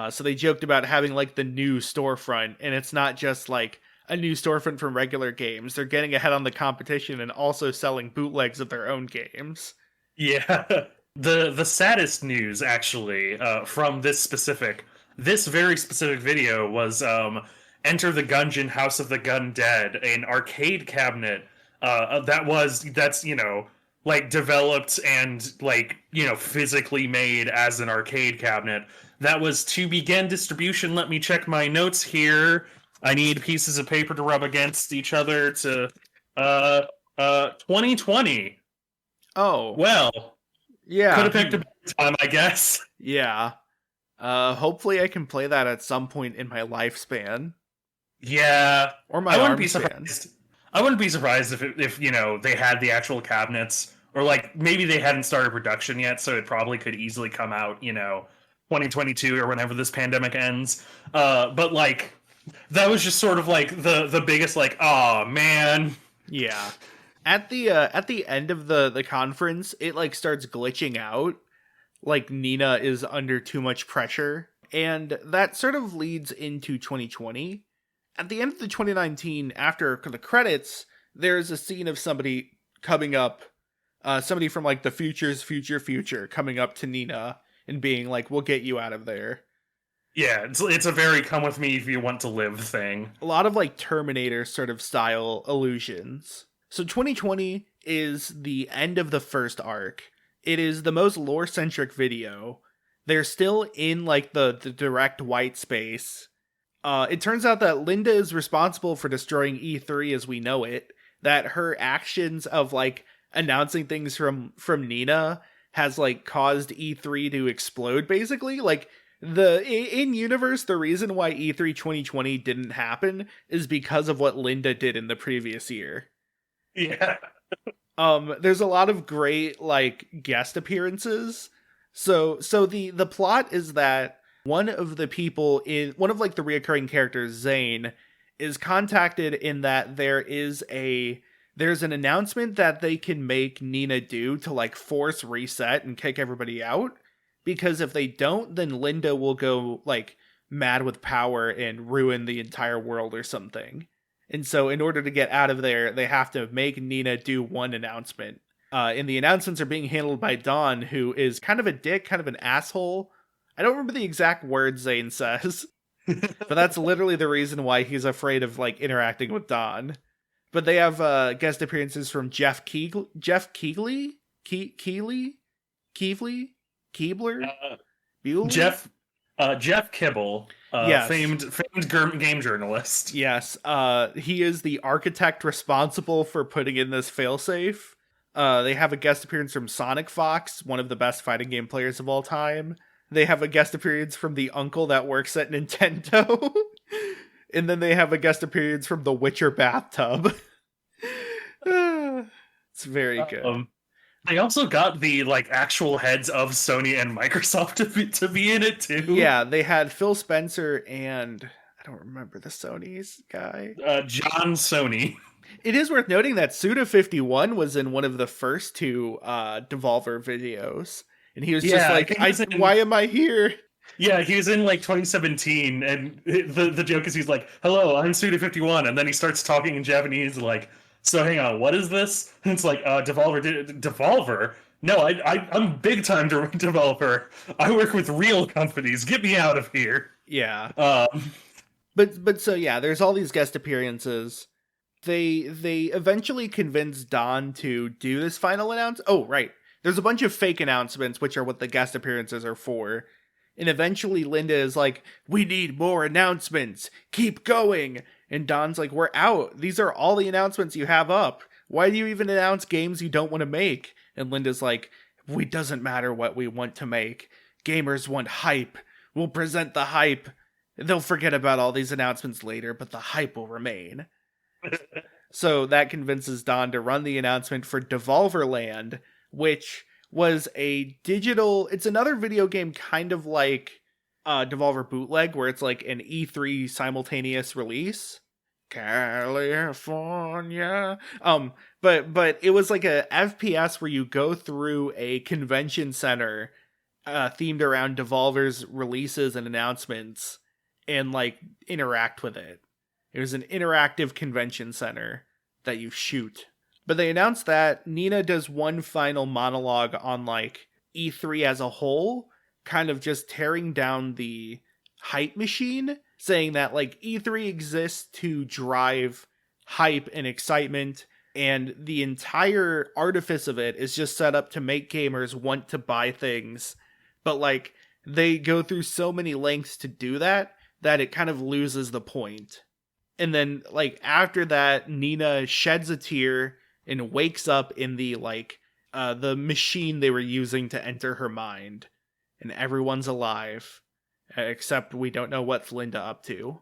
So they joked about having like the new storefront, and it's not just like a new storefront from regular games. They're getting ahead on the competition and also selling bootlegs of their own games. Yeah. The saddest news actually from this very specific video was Enter the Gungeon House of the Gun Dead, an arcade cabinet that's like developed and like physically made as an arcade cabinet that was to begin distribution. Let me check my notes here. I need pieces of paper to rub against each other to 2020. Oh. Well, Yeah. could have picked a better time, I guess. Yeah. Hopefully I can play that at some point in my lifespan. Yeah. Or my I wouldn't arm be span. surprised. I wouldn't be surprised if they had the actual cabinets, or like maybe they hadn't started production yet, so it probably could easily come out, 2022 or whenever this pandemic ends. But like that was just sort of like the biggest like, oh man. Yeah. At the end of the conference, it like starts glitching out. Like Nina is under too much pressure. And that sort of leads into 2020. At the end of the 2019, after the credits, there's a scene of somebody coming up, somebody from like the future's future coming up to Nina and being like, we'll get you out of there. Yeah, it's a very come with me if you want to live thing. A lot of like Terminator sort of style illusions. So 2020 is the end of the first arc. It is the most lore-centric video. They're still in like the direct white space. It turns out that Linda is responsible for destroying E3 as we know it. That her actions of like announcing things from Nina has like caused E3 to explode basically. Like in universe, the reason why E3 2020 didn't happen is because of what Linda did in the previous year. Yeah. There's a lot of great like guest appearances. So the plot is that one of the reoccurring characters, Zane, is contacted in that there's an announcement that they can make Nina do to like force reset and kick everybody out. Because if they don't, then Linda will go like mad with power and ruin the entire world or something. And so in order to get out of there, they have to make Nina do one announcement. And the announcements are being handled by Dawn, who is kind of a dick, kind of an asshole. I don't remember the exact words Zane says, but that's literally the reason why he's afraid of like interacting with Dawn. But they have guest appearances from Jeff Keighley, Keebler, Bueller? Jeff Kibble, Yes. famed game journalist. Yes, he is the architect responsible for putting in this failsafe. They have a guest appearance from Sonic Fox, one of the best fighting game players of all time. They have a guest appearance from the uncle that works at Nintendo. And then they have a guest appearance from the Witcher bathtub. It's very good. They also got the like actual heads of Sony and Microsoft to be in it too. Yeah, they had Phil Spencer and I don't remember the Sony's guy. John Sony. It is worth noting that Suda51 was in one of the first two Devolver videos. And he was just like, why am I here? Yeah, he was in like 2017, and the joke is he's like, hello, I'm Suda51, and then he starts talking in Japanese like, so hang on, what is this? And it's like, Devolver? No, I'm big time developer. I work with real companies. Get me out of here. Yeah. But so yeah, there's all these guest appearances. They eventually convince Don to do this final announcement. Oh, right. There's a bunch of fake announcements, which are what the guest appearances are for. And eventually Linda is like, we need more announcements. Keep going. And Don's like, we're out. These are all the announcements you have up. Why do you even announce games you don't want to make? And Linda's like, it doesn't matter what we want to make. Gamers want hype. We'll present the hype. They'll forget about all these announcements later, but the hype will remain. So that convinces Don to run the announcement for Devolver Land, which was it's another video game kind of like Devolver Bootleg, where it's like an E3 simultaneous release. California. But it was like a FPS where you go through a convention center themed around Devolver's releases and announcements and like interact with it. It was an interactive convention center that you shoot. But they announced that Nina does one final monologue on like E3 as a whole, kind of just tearing down the hype machine, saying that like E3 exists to drive hype and excitement, and the entire artifice of it is just set up to make gamers want to buy things. But like they go through so many lengths to do that it kind of loses the point. And then like after that, Nina sheds a tear and wakes up in the like the machine they were using to enter her mind, and everyone's alive except we don't know what's Linda up to.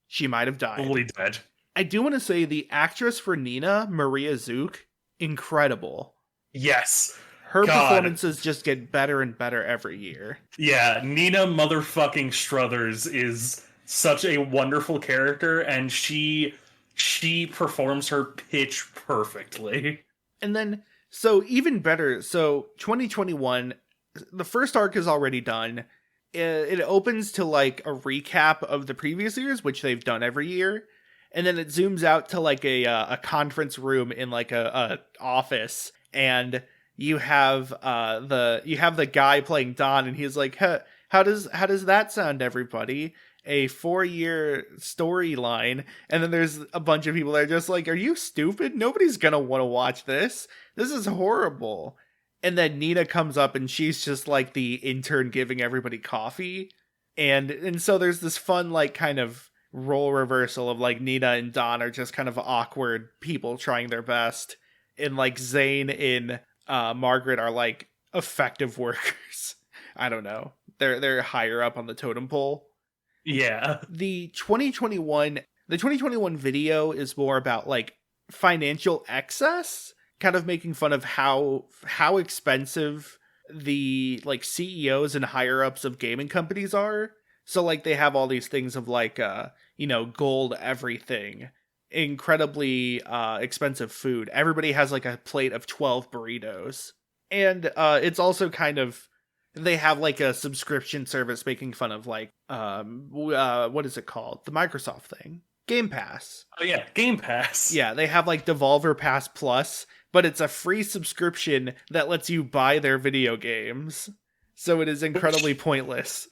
She might have died. Fully dead. I do want to say the actress for Nina, Maria Zook, incredible. Yes. Her God. performances just get better and better every year. Yeah, Nina motherfucking Struthers is such a wonderful character, and she performs her pitch perfectly. And then, so even better, so 2021, the first arc is already done. It opens to like a recap of the previous years, which they've done every year. And then it zooms out to like a conference room in like a office, and you have the guy playing Don, and he's like, how does that sound, everybody? A 4-year storyline. And then there's a bunch of people that are just like, are you stupid? Nobody's gonna want to watch this. This is horrible. And then Nina comes up and she's just like the intern giving everybody coffee. And so there's this fun like kind of role reversal of like Nina and Don are just kind of awkward people trying their best. And like Zane and Margaret are like effective workers. I don't know. They're higher up on the totem pole. Yeah. The 2021 video is more about like financial excess, kind of making fun of how expensive the like CEOs and higher ups of gaming companies are. So like they have all these things of like gold everything, incredibly expensive food. Everybody has like a plate of 12 burritos. And it's also kind of, they have like a subscription service making fun of like what is it called? The Microsoft thing. Game Pass. Oh yeah, Game Pass. Yeah, they have like Devolver Pass Plus, but it's a free subscription that lets you buy their video games. So it is incredibly pointless.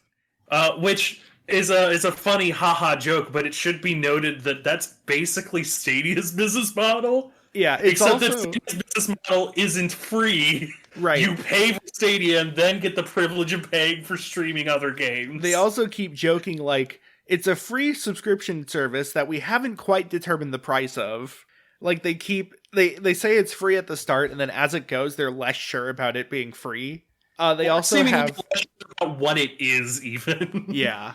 Which is a funny haha joke, but it should be noted that that's basically Stadia's business model. Yeah, it's except also that Stadia's business model isn't free. Right. You pay for Stadia and then get the privilege of paying for streaming other games. They also keep joking like it's a free subscription service that we haven't quite determined the price of. Like they say it's free at the start, and then as it goes, they're less sure about it being free. They also have less sure about what it is even. Yeah.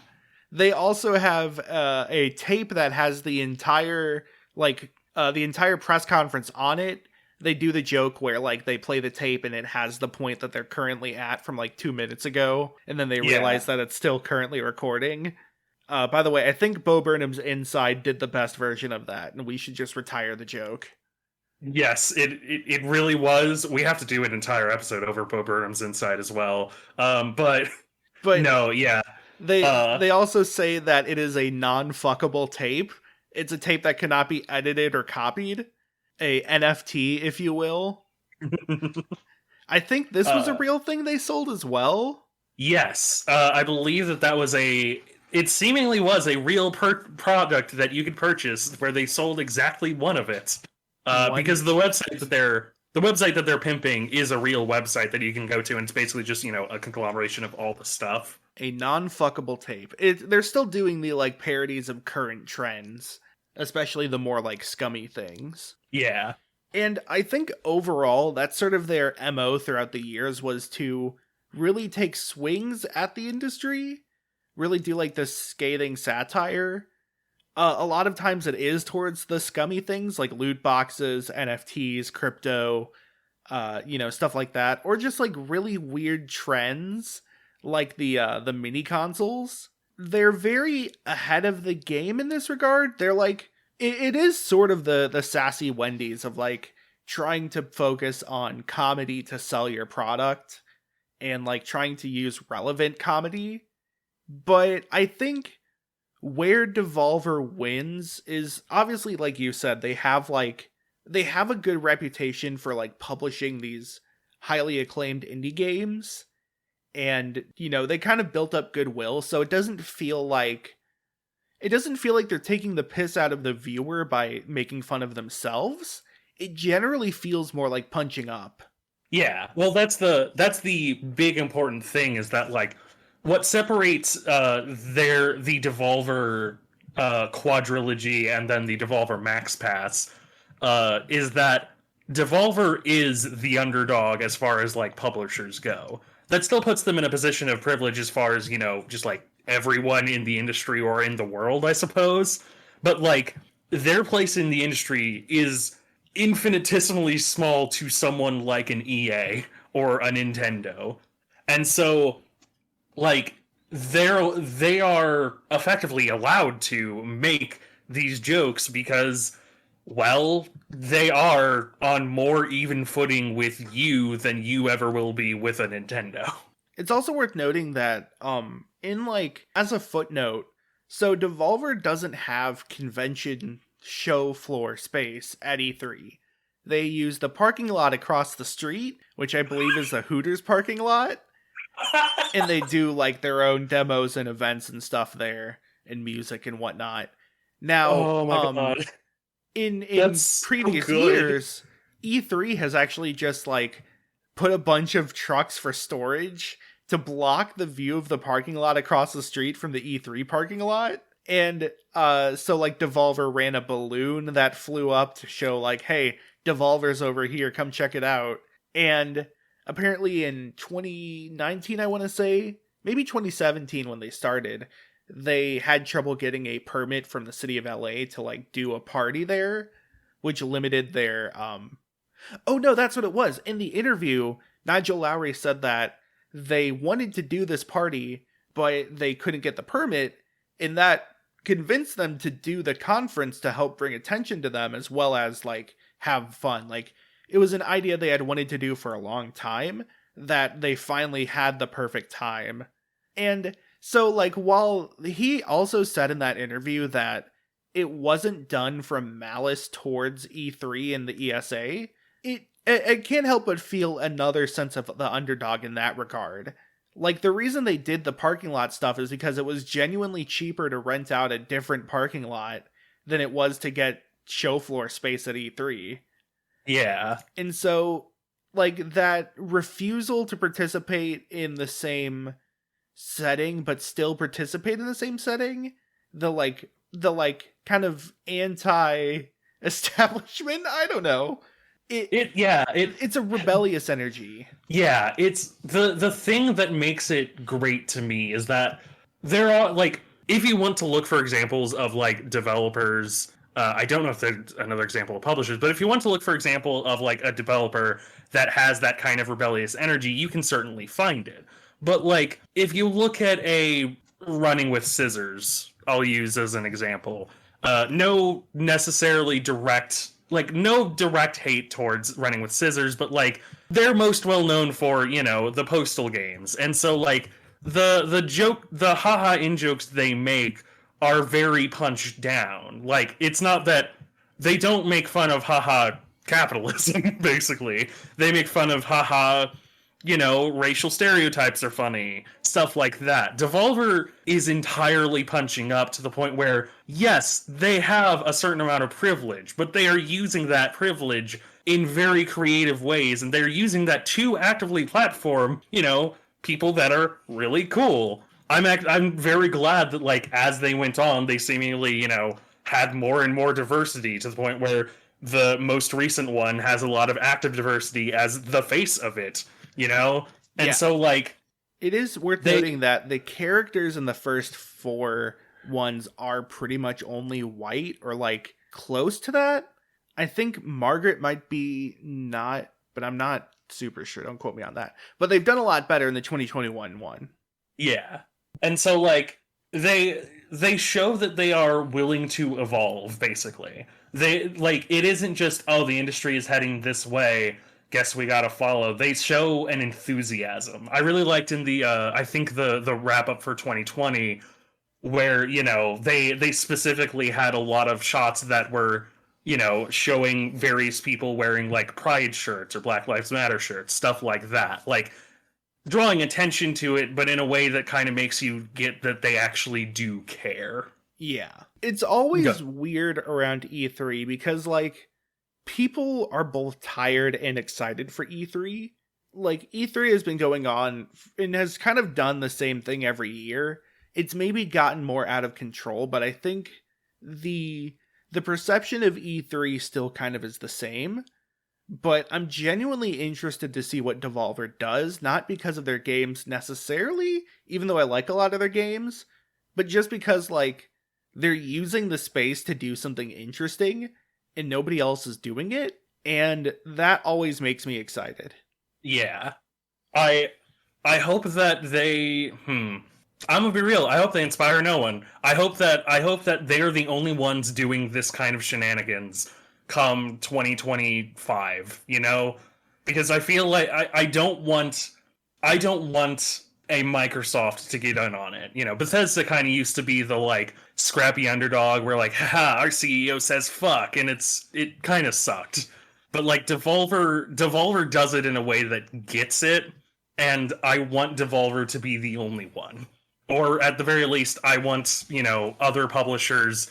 They also have a tape that has the entire press conference on it. They do the joke where like they play the tape and it has the point that they're currently at from like 2 minutes ago, and then they realize that it's still currently recording. By the way, I think Bo Burnham's Inside did the best version of that, and we should just retire the joke. Yes, it really was. We have to do an entire episode over Bo Burnham's Inside as well. But no, yeah. They also say that it is a non-fuckable tape. It's a tape that cannot be edited or copied. A NFT, if you will. I think this was a real thing they sold as well. Yes, I believe that was it seemingly was a real product that you could purchase where they sold exactly one of it. Because the website that they're pimping is a real website that you can go to, and it's basically just, a conglomeration of all the stuff. A non-fuckable tape. They're still doing the like parodies of current trends, especially the more like scummy things. Yeah. And I think overall, that's sort of their MO throughout the years, was to really take swings at the industry, really do like this scathing satire. A lot of times it is towards the scummy things like loot boxes, NFTs, crypto, stuff like that, or just like really weird trends like the mini consoles. They're very ahead of the game in this regard. They're like, it is sort of the sassy Wendy's of like trying to focus on comedy to sell your product and like trying to use relevant comedy. But I think where Devolver wins is obviously, like you said, they have a good reputation for like publishing these highly acclaimed indie games, and they kind of built up goodwill, so it doesn't feel like they're taking the piss out of the viewer by making fun of themselves. It generally feels more like punching up. Yeah, well, that's the big important thing, is that like what separates the Devolver quadrilogy and then the Devolver Max Pass is that Devolver is the underdog as far as like publishers go. That still puts them in a position of privilege as far as, just like everyone in the industry or in the world, I suppose. But like their place in the industry is infinitesimally small to someone like an EA or a Nintendo. And so like they are effectively allowed to make these jokes because, well, they are on more even footing with you than you ever will be with a Nintendo. It's also worth noting that in like as a footnote, so Devolver doesn't have convention show floor space at E3. They use the parking lot across the street, which I believe is the Hooters parking lot. And they do like their own demos and events and stuff there, and music and whatnot. Now, oh my god. In That's previous so good. years, E3 has actually just like put a bunch of trucks for storage to block the view of the parking lot across the street from the E3 parking lot. And so like Devolver ran a balloon that flew up to show like, hey, Devolver's over here, come check it out. And apparently in 2019, I want to say, maybe 2017 when they started, they had trouble getting a permit from the city of LA to like do a party there, which limited their oh no, that's what it was. In the interview, Nigel Lowry said that they wanted to do this party, but they couldn't get the permit, and that convinced them to do the conference to help bring attention to them as well as like have fun. Like it was an idea they had wanted to do for a long time that they finally had the perfect time. And so like while he also said in that interview that it wasn't done from malice towards E3 and the ESA, it can't help but feel another sense of the underdog in that regard. Like the reason they did the parking lot stuff is because it was genuinely cheaper to rent out a different parking lot than it was to get show floor space at E3. Yeah. And so like that refusal to participate in the same setting but still participate in the same setting, the kind of anti-establishment, I don't know. It's a rebellious energy. Yeah, it's the thing that makes it great to me is that there are like, if you want to look for examples of like developers, I don't know if there's another example of publishers, but if you want to look for example of like a developer that has that kind of rebellious energy, you can certainly find it. But like, if you look at a Running with Scissors, I'll use as an example, no direct hate towards Running with Scissors, but like they're most well known for, the Postal games. And so like the haha in jokes they make are very punched down. Like it's not that they don't make fun of haha capitalism, basically. They make fun of haha, racial stereotypes are funny, stuff like that. Devolver is entirely punching up to the point where, yes, they have a certain amount of privilege, but they are using that privilege in very creative ways, and they're using that to actively platform, people that are really cool. I'm very glad that, like, as they went on, they seemingly, had more and more diversity to the point where the most recent one has a lot of active diversity as the face of it. And so like it is worth noting that the characters in the first 4 ones are pretty much only white or like close to that. I think Margaret might be not, but I'm not super sure. Don't quote me on that. But they've done a lot better in the 2021 one. Yeah. And so like they show that they are willing to evolve, basically. They like, it isn't just, oh, the industry is heading this way, guess we gotta follow. They show an enthusiasm. I really liked in the I think the wrap up for 2020 where, they specifically had a lot of shots that were, showing various people wearing like Pride shirts or Black Lives Matter shirts, stuff like that. Like drawing attention to it, but in a way that kind of makes you get that they actually do care. Yeah. It's always weird around E3 because, like, people are both tired and excited for E3. Like, E3 has been going on and has kind of done the same thing every year. It's maybe gotten more out of control, but I think the perception of E3 still kind of is the same. But I'm genuinely interested to see what Devolver does, not because of their games necessarily, even though I like a lot of their games, but just because, like, they're using the space to do something interesting, and nobody else is doing it, and that always makes me excited. Yeah. I hope that they I'm gonna be real, I hope they inspire no one. I hope that they're the only ones doing this kind of shenanigans come 2025, Because I feel like I don't want a Microsoft to get in on it. Bethesda kind of used to be the like scrappy underdog where like, haha, our CEO says fuck, and it kind of sucked. But like Devolver does it in a way that gets it, and I want Devolver to be the only one. Or at the very least, I want, other publishers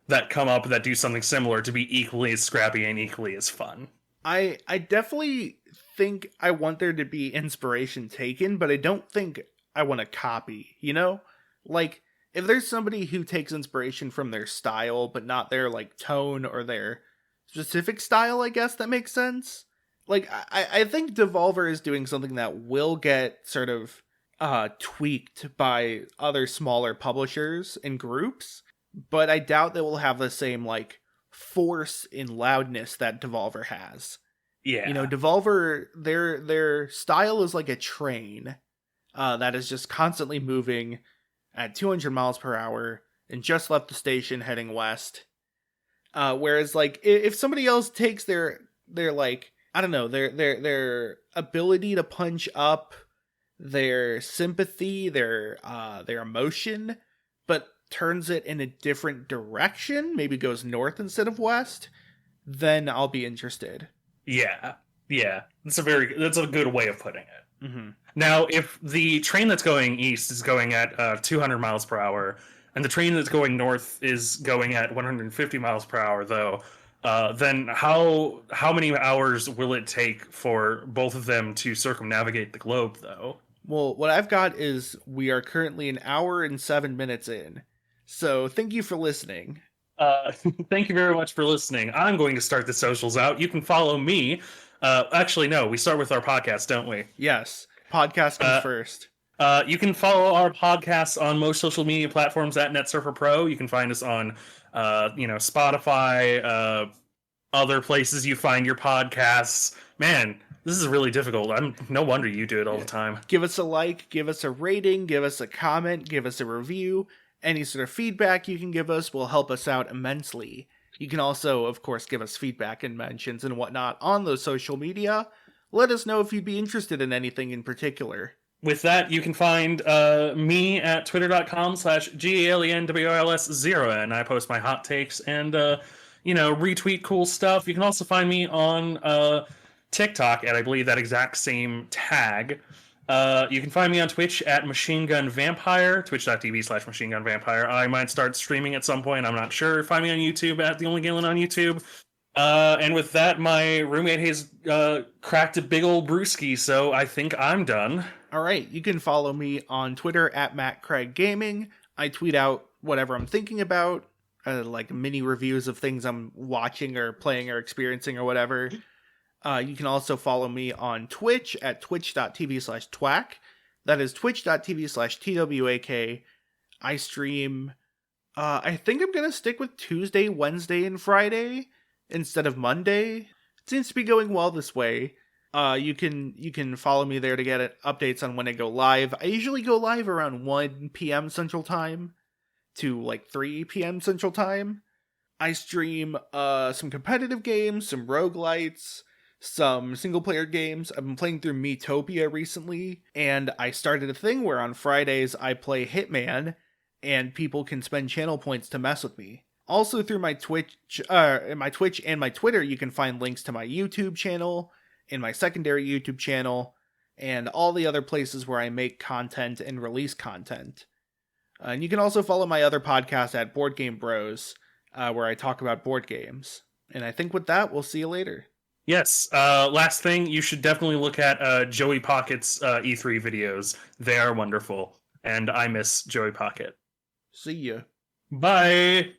that come up that do something similar to be equally as scrappy and equally as fun. I definitely think I want there to be inspiration taken, but I don't think I want to copy, Like, if there's somebody who takes inspiration from their style, but not their, like, tone or their specific style, I guess that makes sense. Like, I think Devolver is doing something that will get sort of tweaked by other smaller publishers and groups, but I doubt they will have the same, like, force and loudness that Devolver has. Yeah. Devolver, their style is like a train that is just constantly moving at 200 miles per hour and just left the station heading west. Whereas, like, if somebody else takes their like, I don't know, their ability to punch up, their sympathy, their emotion, but turns it in a different direction, maybe goes north instead of west, then I'll be interested. Yeah. That's a good way of putting it. Mm-hmm. Now, if the train that's going east is going at 200 miles per hour, and the train that's going north is going at 150 miles per hour, though, then how many hours will it take for both of them to circumnavigate the globe, though? Well, what I've got is we are currently an hour and 7 minutes in. So thank you for listening. Thank you very much for listening. I'm going to start the socials out. You can follow me. Actually, no, we start with our podcast, don't we? Yes. Podcast comes first. You can follow our podcast on most social media platforms at NetSurfer Pro. You can find us on, Spotify, other places you find your podcasts. Man, this is really difficult. No wonder you do it all the time. Give us a like, give us a rating, give us a comment, give us a review. Any sort of feedback you can give us will help us out immensely. You can also, of course, give us feedback and mentions and whatnot on those social media. Let us know if you'd be interested in anything in particular. With that, you can find me at twitter.com/GALENWOLS0, and I post my hot takes and, retweet cool stuff. You can also find me on TikTok at, I believe, that exact same tag. You can find me on Twitch at Machine Gun Vampire, twitch.tv/Machine Gun Vampire. I might start streaming at some point, I'm not sure. Find me on YouTube at The Only Galen on YouTube. And with that, my roommate has cracked a big old brewski, so I think I'm done. All right, you can follow me on Twitter at MattCraigGaming. I tweet out whatever I'm thinking about, like mini reviews of things I'm watching or playing or experiencing or whatever. You can also follow me on Twitch at twitch.tv/twack. That is twitch.tv/TWAK. I stream, I think I'm going to stick with Tuesday, Wednesday, and Friday instead of Monday. It seems to be going well this way. You can follow me there to get updates on when I go live. I usually go live around 1 p.m. Central Time to like 3 p.m. Central Time. I stream some competitive games, some roguelites, some single-player games. I've been playing through Miitopia recently, and I started a thing where on Fridays I play Hitman, and people can spend channel points to mess with me. Also through my Twitch and my Twitter, you can find links to my YouTube channel and my secondary YouTube channel and all the other places where I make content and release content. And you can also follow my other podcast at Board Game Bros, where I talk about board games. And I think with that, we'll see you later. Yes. Last thing, you should definitely look at Joey Pocket's E3 videos. They are wonderful, and I miss Joey Pocket. See ya. Bye.